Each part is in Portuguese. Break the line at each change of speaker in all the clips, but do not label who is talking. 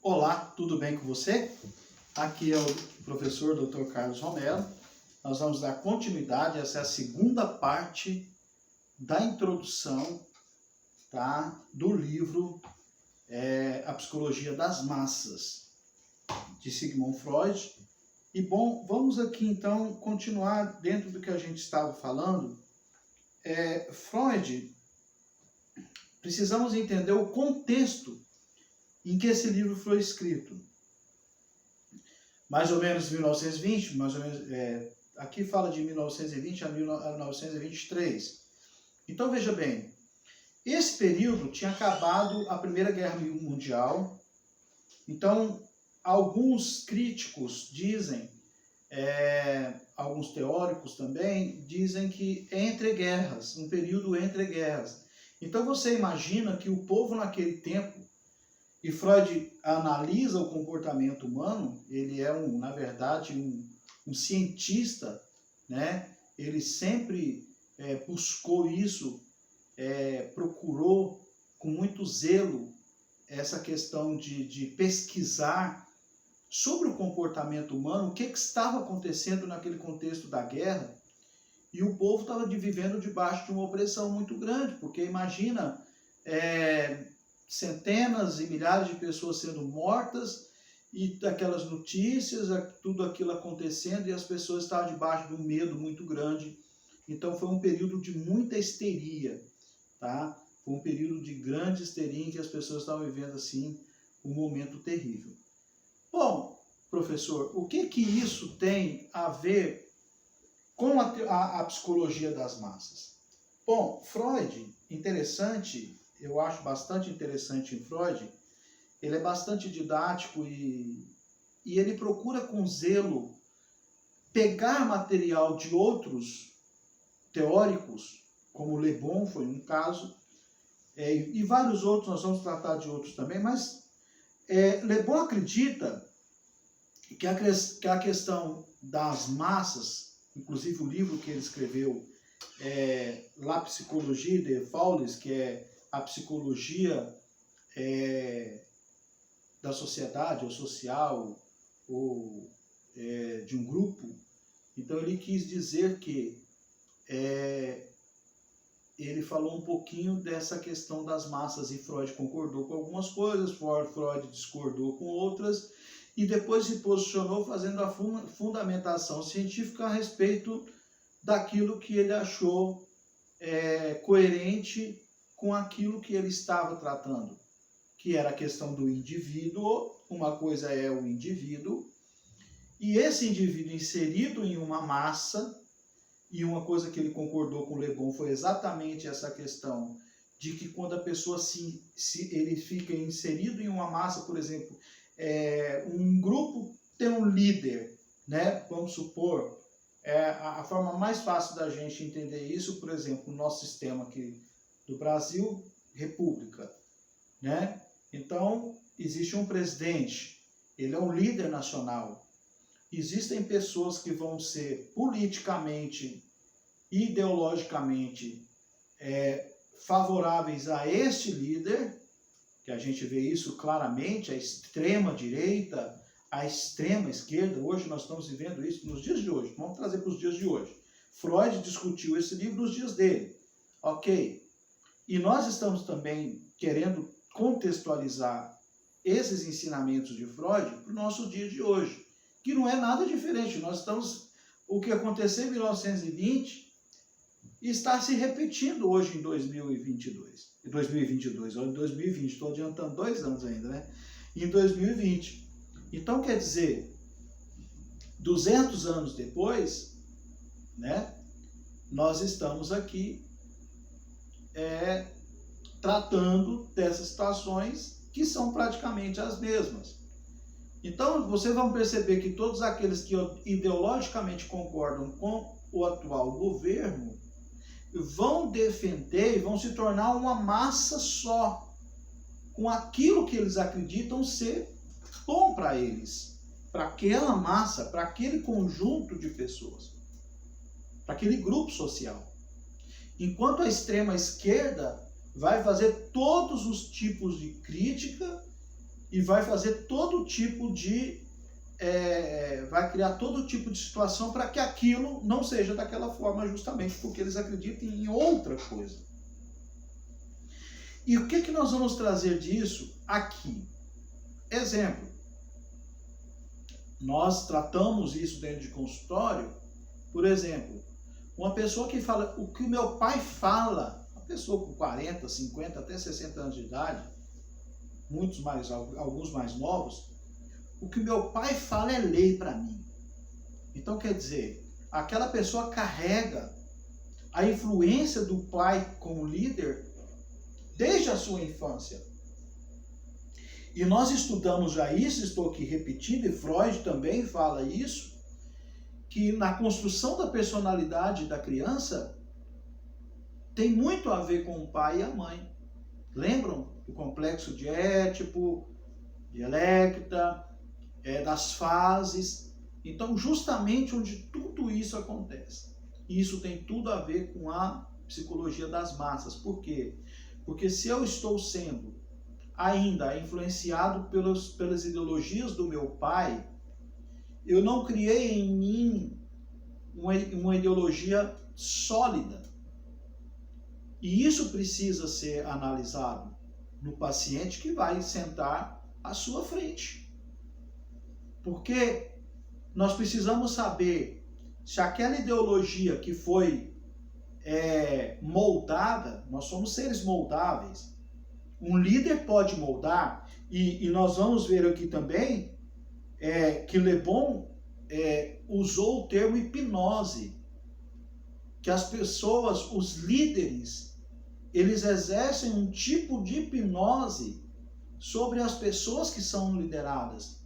Olá, tudo bem com você? Aqui é o professor Dr. Carlos Romero. Nós vamos dar continuidade, essa é a segunda parte da introdução, tá, do livro A Psicologia das Massas, de Sigmund Freud. E bom, vamos aqui então continuar dentro do que a gente estava falando. Freud, precisamos entender o contexto em que esse livro foi escrito. Mais ou menos 1920, mais ou menos, aqui fala de 1920 a 1923. Então veja bem, esse período tinha acabado a Primeira Guerra Mundial. Então alguns críticos dizem, alguns teóricos também, dizem que é entre guerras, um período entre guerras. Então você imagina que o povo naquele tempo, e Freud analisa o comportamento humano, ele é na verdade, um cientista, né? Ele sempre buscou isso, procurou com muito zelo essa questão de pesquisar sobre o comportamento humano, o que estava acontecendo naquele contexto da guerra, e o povo estava vivendo debaixo de uma opressão muito grande, porque imagina centenas e milhares de pessoas sendo mortas, e aquelas notícias, tudo aquilo acontecendo, e as pessoas estavam debaixo de um medo muito grande. Então foi um período de muita histeria, tá? Foi um período de grande histeria em que as pessoas estavam vivendo assim um momento terrível. Bom, professor, o que isso tem a ver com a psicologia das massas? Bom, Freud, interessante, eu acho bastante interessante em Freud, ele é bastante didático e ele procura com zelo pegar material de outros teóricos, como Le Bon foi um caso, e vários outros, nós vamos tratar de outros também, mas Le Bon acredita que a questão das massas, inclusive o livro que ele escreveu, La Psychologie de Foulis, que é a psicologia da sociedade, ou social, ou de um grupo. Então ele quis dizer que ele falou um pouquinho dessa questão das massas, e Freud concordou com algumas coisas, Freud discordou com outras, e depois se posicionou fazendo a fundamentação científica a respeito daquilo que ele achou coerente com aquilo que ele estava tratando, que era a questão do indivíduo. Uma coisa é o indivíduo, e esse indivíduo inserido em uma massa, e uma coisa que ele concordou com Le Bon foi exatamente essa questão de que quando a pessoa ele fica inserido em uma massa, por exemplo, um grupo tem um líder, né? Vamos supor, a forma mais fácil da gente entender isso, por exemplo, no nosso sistema aqui do Brasil, república, né? Então, existe um presidente, ele é um líder nacional. Existem pessoas que vão ser politicamente, ideologicamente favoráveis a este líder, que a gente vê isso claramente, a extrema direita, a extrema esquerda. Hoje nós estamos vivendo isso nos dias de hoje. Vamos trazer para os dias de hoje. Freud discutiu esse livro nos dias dele. Ok. E nós estamos também querendo contextualizar esses ensinamentos de Freud para o nosso dia de hoje, que não é nada diferente. Nós estamos, o que aconteceu em 1920 está se repetindo hoje em 2022. Em 2020, estou adiantando 2 anos ainda, né? Em 2020. Então, quer dizer, 200 anos depois, né, nós estamos aqui tratando dessas situações que são praticamente as mesmas. Então, vocês vão perceber que todos aqueles que ideologicamente concordam com o atual governo vão defender e vão se tornar uma massa só, com aquilo que eles acreditam ser bom para eles, para aquela massa, para aquele conjunto de pessoas, para aquele grupo social. Enquanto a extrema esquerda vai fazer todos os tipos de crítica e vai fazer todo tipo de vai criar todo tipo de situação para que aquilo não seja daquela forma, justamente porque eles acreditam em outra coisa. E o que nós vamos trazer disso aqui? Exemplo, nós tratamos isso dentro de consultório, por exemplo, uma pessoa que fala o que o meu pai fala, uma pessoa com 40, 50, até 60 anos de idade, alguns mais novos, o que meu pai fala é lei para mim. Então, quer dizer, aquela pessoa carrega a influência do pai como líder desde a sua infância. E nós estudamos já isso, estou aqui repetindo, e Freud também fala isso, que na construção da personalidade da criança tem muito a ver com o pai e a mãe. Lembram do complexo de Édipo, de Electra, das fases? Então, justamente onde tudo isso acontece. E isso tem tudo a ver com a psicologia das massas. Por quê? Porque se eu estou sendo ainda influenciado pelas ideologias do meu pai, eu não criei em mim uma ideologia sólida. E isso precisa ser analisado no paciente que vai sentar à sua frente. Porque nós precisamos saber se aquela ideologia que foi moldada, nós somos seres moldáveis. Um líder pode moldar, e nós vamos ver aqui também que Le Bon usou o termo hipnose, que as pessoas, os líderes, eles exercem um tipo de hipnose sobre as pessoas que são lideradas.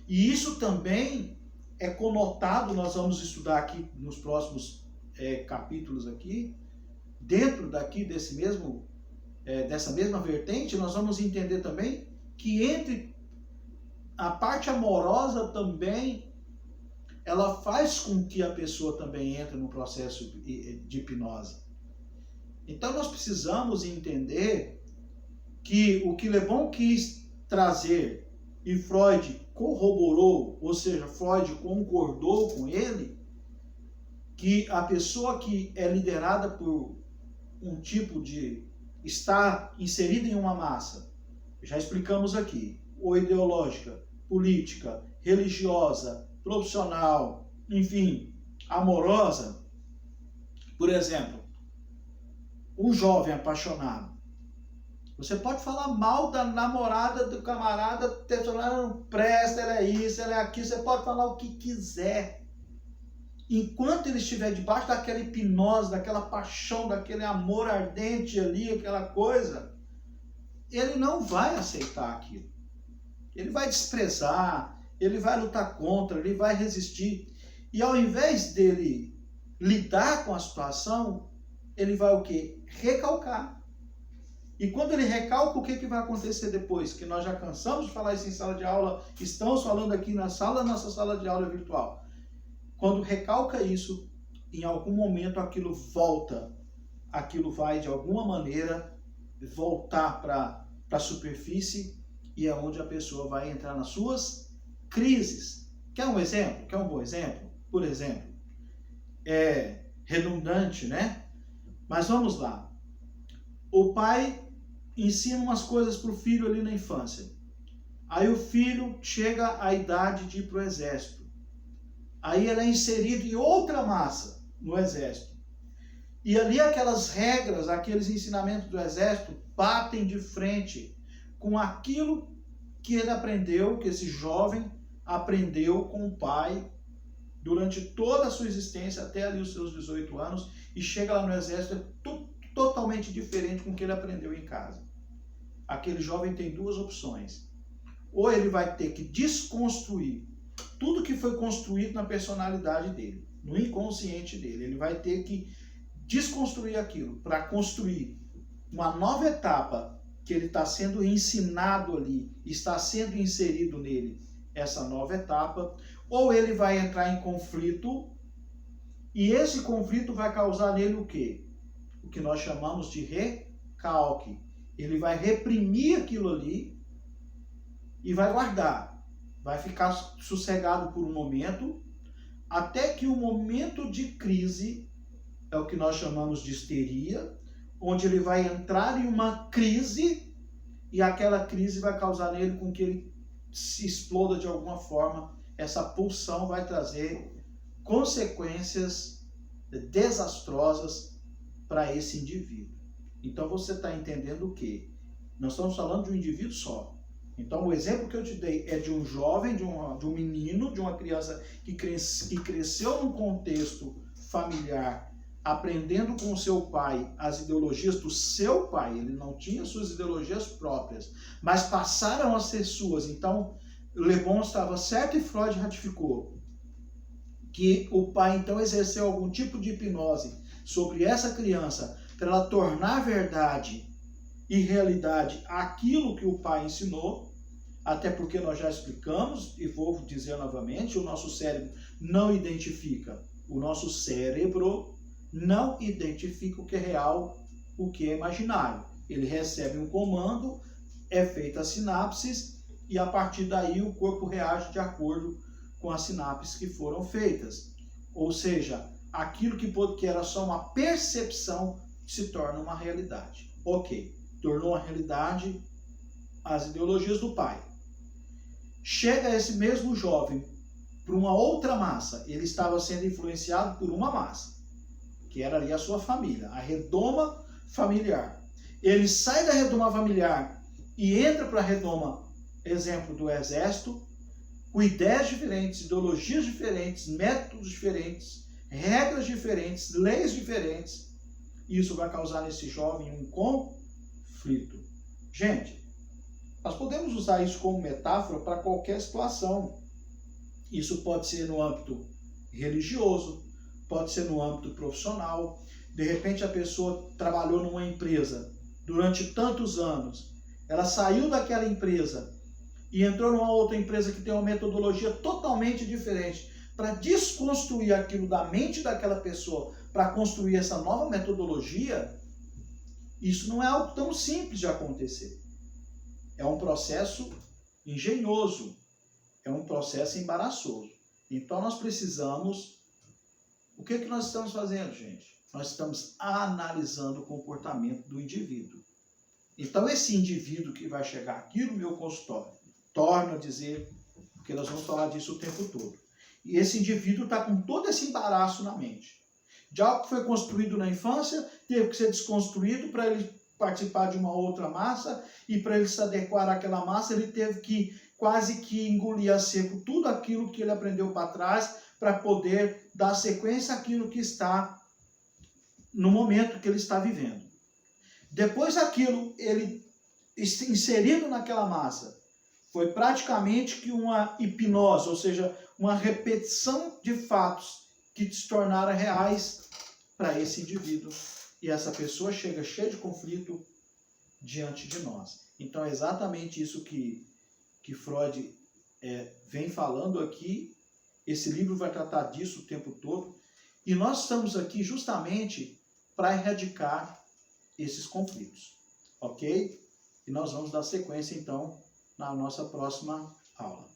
E isso também é conotado, nós vamos estudar aqui nos próximos capítulos aqui, dentro daqui dessa mesma vertente, nós vamos entender também que entre a parte amorosa também, ela faz com que a pessoa também entre no processo de hipnose. Então nós precisamos entender que o que Le Bon quis trazer e Freud corroborou, ou seja, Freud concordou com ele, que a pessoa que é liderada por um tipo de estar inserida em uma massa, já explicamos aqui, ou ideológica, política, religiosa, profissional, enfim, amorosa. Por exemplo, um jovem apaixonado. Você pode falar mal da namorada do camarada, ela não presta, ela é isso, ela é aquilo, você pode falar o que quiser. Enquanto ele estiver debaixo daquela hipnose, daquela paixão, daquele amor ardente ali, aquela coisa, ele não vai aceitar aquilo. Ele vai desprezar, ele vai lutar contra, ele vai resistir. E ao invés dele lidar com a situação, ele vai o quê? Recalcar. E quando ele recalca, o que vai acontecer depois? Que nós já cansamos de falar isso em sala de aula, estamos falando aqui na nossa sala de aula virtual. Quando recalca isso, em algum momento aquilo volta, aquilo vai de alguma maneira voltar para a superfície e é onde a pessoa vai entrar nas suas crises. Quer um exemplo? Quer um bom exemplo? Por exemplo, é redundante, né? Mas vamos lá. O pai ensina umas coisas para o filho ali na infância. Aí o filho chega à idade de ir para o exército. Aí ele é inserido em outra massa no exército. E ali aquelas regras, aqueles ensinamentos do exército batem de frente com aquilo que ele aprendeu, que esse jovem aprendeu com o pai durante toda a sua existência, até ali os seus 18 anos, e chega lá no exército totalmente diferente com o que ele aprendeu em casa. Aquele jovem tem duas opções. Ou ele vai ter que desconstruir tudo que foi construído na personalidade dele, no inconsciente dele. Ele vai ter que desconstruir aquilo para construir uma nova etapa que ele está sendo ensinado ali, está sendo inserido nele, essa nova etapa. Ou ele vai entrar em conflito e esse conflito vai causar nele o quê? O que nós chamamos de recalque. Ele vai reprimir aquilo ali e vai guardar. Vai ficar sossegado por um momento, até que o momento de crise, é o que nós chamamos de histeria, onde ele vai entrar em uma crise e aquela crise vai causar nele com que ele se exploda de alguma forma. Essa pulsão vai trazer consequências desastrosas para esse indivíduo. Então você está entendendo o quê? Nós estamos falando de um indivíduo só. Então o exemplo que eu te dei é de um jovem, de um menino, de uma criança que cresceu num contexto familiar, aprendendo com o seu pai as ideologias do seu pai. Ele não tinha suas ideologias próprias, mas passaram a ser suas. Então Le Bon estava certo e Freud ratificou que o pai então exerceu algum tipo de hipnose sobre essa criança para ela tornar verdade e realidade aquilo que o pai ensinou, até porque nós já explicamos, e vou dizer novamente, o nosso cérebro não identifica. O nosso cérebro não identifica o que é real, o que é imaginário. Ele recebe um comando, é feita as sinapses, e a partir daí o corpo reage de acordo com as sinapses que foram feitas. Ou seja, aquilo que era só uma percepção se torna uma realidade. Ok, tornou uma realidade as ideologias do pai. Chega esse mesmo jovem para uma outra massa. Ele estava sendo influenciado por uma massa, que era ali a sua família, a redoma familiar. Ele sai da redoma familiar e entra para a redoma, exemplo do exército, com ideias diferentes, ideologias diferentes, métodos diferentes, regras diferentes, leis diferentes. Isso vai causar nesse jovem um conflito. Gente, nós podemos usar isso como metáfora para qualquer situação. Isso pode ser no âmbito religioso, pode ser no âmbito profissional. De repente a pessoa trabalhou numa empresa durante tantos anos, ela saiu daquela empresa e entrou numa outra empresa que tem uma metodologia totalmente diferente, para desconstruir aquilo da mente daquela pessoa, para construir essa nova metodologia. Isso não é algo tão simples de acontecer. É um processo engenhoso, é um processo embaraçoso. Então nós precisamos... O que nós estamos fazendo, gente? Nós estamos analisando o comportamento do indivíduo. Então esse indivíduo que vai chegar aqui no meu consultório, torno a dizer, porque nós vamos falar disso o tempo todo, e esse indivíduo está com todo esse embaraço na mente. De algo que foi construído na infância, teve que ser desconstruído para ele participar de uma outra massa, e para ele se adequar àquela massa, ele teve que quase que engolir a seco tudo aquilo que ele aprendeu para trás, para poder dar sequência àquilo que está no momento que ele está vivendo. Depois daquilo, ele inserido naquela massa, foi praticamente que uma hipnose, ou seja, uma repetição de fatos que se tornaram reais para esse indivíduo. E essa pessoa chega cheia de conflito diante de nós. Então é exatamente isso que Freud vem falando aqui. Esse livro vai tratar disso o tempo todo. E nós estamos aqui justamente para erradicar esses conflitos. Ok? E nós vamos dar sequência então na nossa próxima aula.